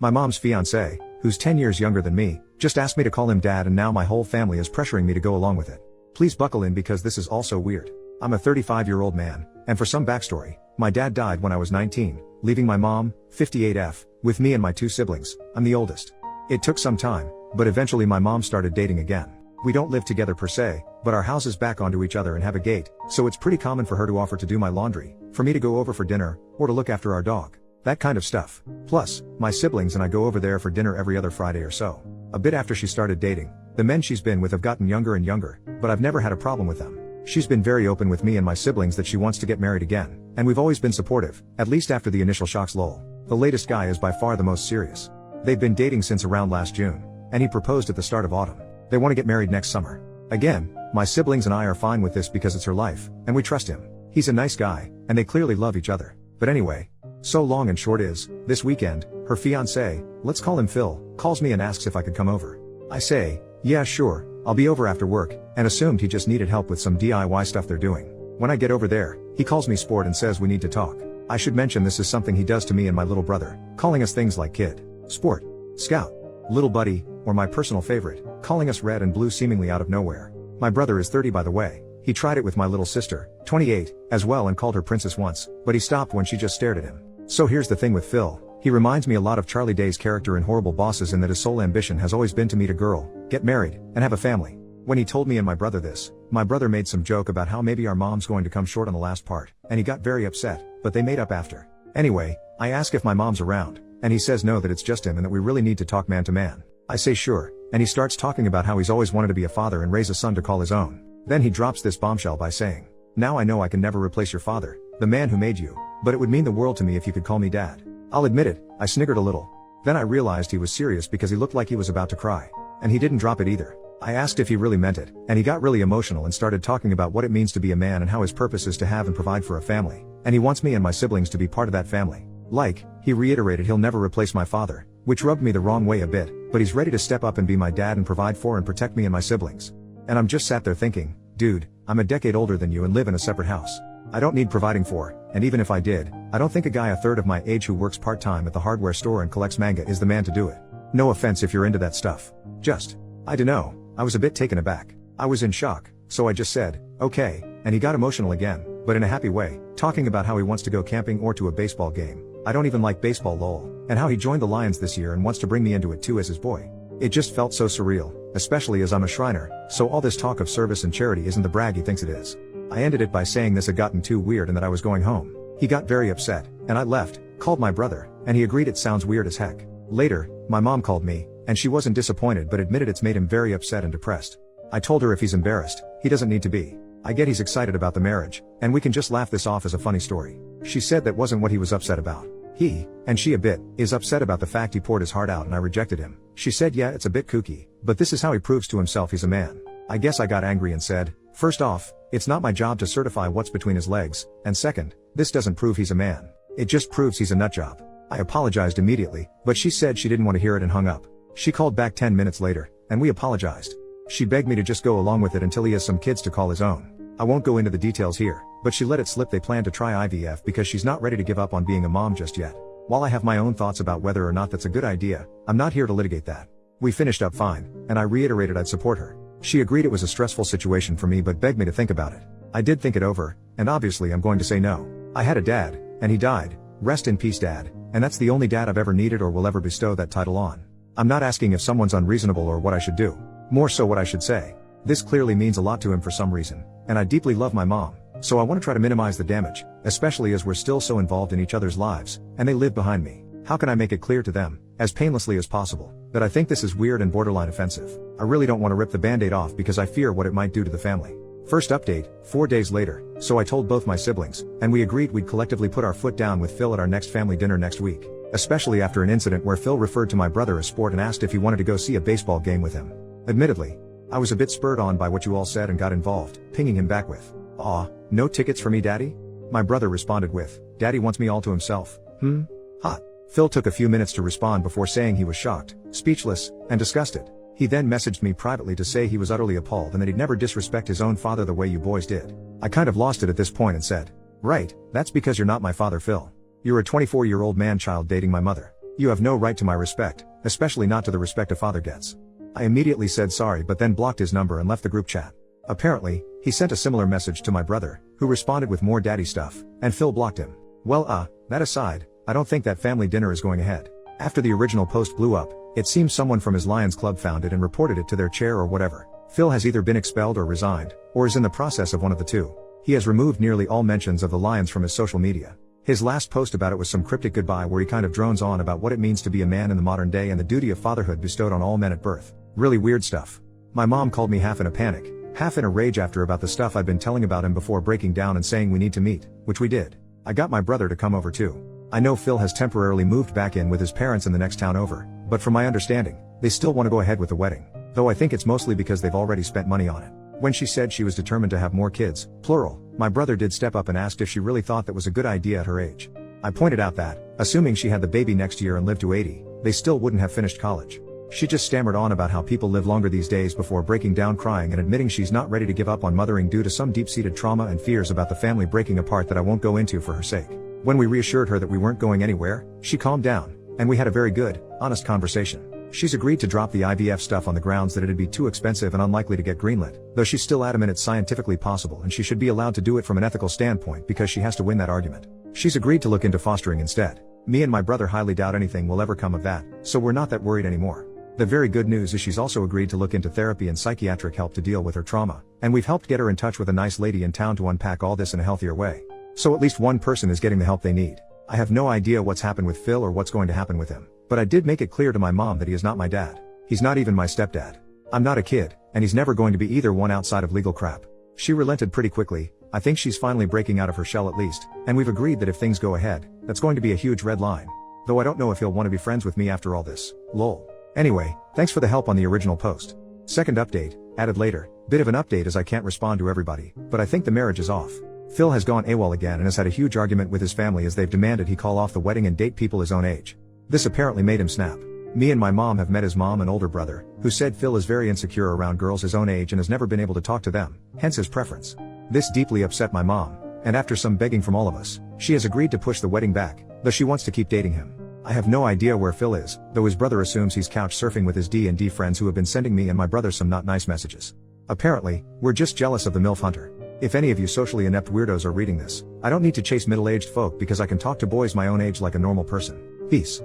My mom's fiancé, who's 10 years younger than me, just asked me to call him dad, and now my whole family is pressuring me to go along with it. Please buckle in because this is also weird. I'm a 35-year-old man, and for some backstory, my dad died when I was 19, leaving my mom, 58F, with me and my 2 siblings. I'm the oldest. It took some time, but eventually my mom started dating again. We don't live together per se, but our houses back onto each other and have a gate, so it's pretty common for her to offer to do my laundry, for me to go over for dinner, or to look after our dog. That kind of stuff. Plus, my siblings and I go over there for dinner every other Friday or so. A bit after she started dating, the men she's been with have gotten younger and younger, but I've never had a problem with them. She's been very open with me and my siblings that she wants to get married again, and we've always been supportive, at least after the initial shocks. Lol. The latest guy is by far the most serious. They've been dating since around last June, and he proposed at the start of autumn. They want to get married next summer. Again, my siblings and I are fine with this because it's her life, and we trust him. He's a nice guy, and they clearly love each other. But anyway, so long and short is, this weekend, her fiancé, let's call him Phil, calls me and asks if I could come over. I say, yeah sure, I'll be over after work, and assumed he just needed help with some DIY stuff they're doing. When I get over there, he calls me sport and says we need to talk. I should mention this is something he does to me and my little brother, calling us things like kid, sport, scout, little buddy, or my personal favorite, calling us red and blue seemingly out of nowhere. My brother is 30 by the way. He tried it with my little sister, 28, as well, and called her princess once, but he stopped when she just stared at him. So here's the thing with Phil, he reminds me a lot of Charlie Day's character in Horrible Bosses in that his sole ambition has always been to meet a girl, get married, and have a family. When he told me and my brother this, my brother made some joke about how maybe our mom's going to come short on the last part, and he got very upset, but they made up after. Anyway, I ask if my mom's around, and he says no, that it's just him and that we really need to talk man to man. I say sure, and he starts talking about how he's always wanted to be a father and raise a son to call his own. Then he drops this bombshell by saying, now I know I can never replace your father, the man who made you, but it would mean the world to me if you could call me dad. I'll admit it, I sniggered a little. Then I realized he was serious because he looked like he was about to cry. And he didn't drop it either. I asked if he really meant it, and he got really emotional and started talking about what it means to be a man and how his purpose is to have and provide for a family, and he wants me and my siblings to be part of that family. Like, he reiterated he'll never replace my father, which rubbed me the wrong way a bit, but he's ready to step up and be my dad and provide for and protect me and my siblings. And I'm just sat there thinking, dude, I'm a decade older than you and live in a separate house. I don't need providing for, and even if I did, I don't think a guy a third of my age who works part-time at the hardware store and collects manga is the man to do it. No offense if you're into that stuff. I dunno, I was a bit taken aback. I was in shock, so I just said, okay, and he got emotional again, but in a happy way, talking about how he wants to go camping or to a baseball game. I don't even like baseball lol, and how he joined the Lions this year and wants to bring me into it too as his boy. It just felt so surreal, especially as I'm a Shriner, so all this talk of service and charity isn't the brag he thinks it is. I ended it by saying this had gotten too weird and that I was going home. He got very upset, and I left, called my brother, and he agreed it sounds weird as heck. Later, my mom called me, and she wasn't disappointed but admitted it's made him very upset and depressed. I told her if he's embarrassed, he doesn't need to be. I get he's excited about the marriage, and we can just laugh this off as a funny story. She said that wasn't what he was upset about. He, and she a bit, is upset about the fact he poured his heart out and I rejected him. She said yeah, it's a bit kooky, but this is how he proves to himself he's a man. I guess I got angry and said, first off, it's not my job to certify what's between his legs, and second, this doesn't prove he's a man. It just proves he's a nutjob. I apologized immediately, but she said she didn't want to hear it and hung up. She called back 10 minutes later, and we apologized. She begged me to just go along with it until he has some kids to call his own. I won't go into the details here, but she let it slip they plan to try IVF because she's not ready to give up on being a mom just yet. While I have my own thoughts about whether or not that's a good idea, I'm not here to litigate that. We finished up fine, and I reiterated I'd support her. She agreed it was a stressful situation for me but begged me to think about it. I did think it over, and obviously I'm going to say no. I had a dad, and he died. Rest in peace dad, and that's the only dad I've ever needed or will ever bestow that title on. I'm not asking if someone's unreasonable or what I should do. More so what I should say. This clearly means a lot to him for some reason, and I deeply love my mom, so I want to try to minimize the damage, especially as we're still so involved in each other's lives, and they live behind me. How can I make it clear to them, as painlessly as possible, that I think this is weird and borderline offensive? I really don't want to rip the band-aid off because I fear what it might do to the family. First update, 4 days later, so I told both my siblings, and we agreed we'd collectively put our foot down with Phil at our next family dinner next week, especially after an incident where Phil referred to my brother as sport and asked if he wanted to go see a baseball game with him. Admittedly, I was a bit spurred on by what you all said and got involved, pinging him back with, "Aw, no tickets for me daddy?" My brother responded with, "Daddy wants me all to himself." Hot. Phil took a few minutes to respond before saying he was shocked, speechless, and disgusted. He then messaged me privately to say he was utterly appalled and that he'd never disrespect his own father the way you boys did. I kind of lost it at this point and said, "Right, that's because you're not my father Phil. You're a 24-year-old man-child dating my mother. You have no right to my respect, especially not to the respect a father gets. I immediately said sorry but then blocked his number and left the group chat. Apparently, he sent a similar message to my brother, who responded with more daddy stuff, and Phil blocked him. Well that aside, I don't think that family dinner is going ahead. After the original post blew up, it seems someone from his Lions Club found it and reported it to their chair or whatever. Phil has either been expelled or resigned, or is in the process of one of the two. He has removed nearly all mentions of the Lions from his social media. His last post about it was some cryptic goodbye where he kind of drones on about what it means to be a man in the modern day and the duty of fatherhood bestowed on all men at birth. Really weird stuff. My mom called me half in a panic, half in a rage after about the stuff I'd been telling about him before breaking down and saying we need to meet, which we did. I got my brother to come over too. I know Phil has temporarily moved back in with his parents in the next town over, but from my understanding, they still want to go ahead with the wedding. Though I think it's mostly because they've already spent money on it. When she said she was determined to have more kids, plural, my brother did step up and asked if she really thought that was a good idea at her age. I pointed out that, assuming she had the baby next year and lived to 80, they still wouldn't have finished college. She just stammered on about how people live longer these days before breaking down crying and admitting she's not ready to give up on mothering due to some deep-seated trauma and fears about the family breaking apart that I won't go into for her sake. When we reassured her that we weren't going anywhere, she calmed down, and we had a very good, honest conversation. She's agreed to drop the IVF stuff on the grounds that it'd be too expensive and unlikely to get greenlit, though she's still adamant it's scientifically possible and she should be allowed to do it from an ethical standpoint because she has to win that argument. She's agreed to look into fostering instead. Me and my brother highly doubt anything will ever come of that, so we're not that worried anymore. The very good news is she's also agreed to look into therapy and psychiatric help to deal with her trauma, and we've helped get her in touch with a nice lady in town to unpack all this in a healthier way. So at least one person is getting the help they need. I have no idea what's happened with Phil or what's going to happen with him, but I did make it clear to my mom that he is not my dad. He's not even my stepdad. I'm not a kid, and he's never going to be either one outside of legal crap. She relented pretty quickly. I think she's finally breaking out of her shell at least, and we've agreed that if things go ahead, that's going to be a huge red line. Though I don't know if he'll want to be friends with me after all this. Lol. Anyway, thanks for the help on the original post. Second update, added later. Bit of an update as I can't respond to everybody, but I think the marriage is off. Phil has gone AWOL again and has had a huge argument with his family as they've demanded he call off the wedding and date people his own age. This apparently made him snap. Me and my mom have met his mom and older brother, who said Phil is very insecure around girls his own age and has never been able to talk to them, hence his preference. This deeply upset my mom, and after some begging from all of us, she has agreed to push the wedding back, though she wants to keep dating him. I have no idea where Phil is, though his brother assumes he's couch surfing with his D&D friends who have been sending me and my brother some not nice messages. Apparently, we're just jealous of the MILF hunter. If any of you socially inept weirdos are reading this, I don't need to chase middle-aged folk because I can talk to boys my own age like a normal person. Peace.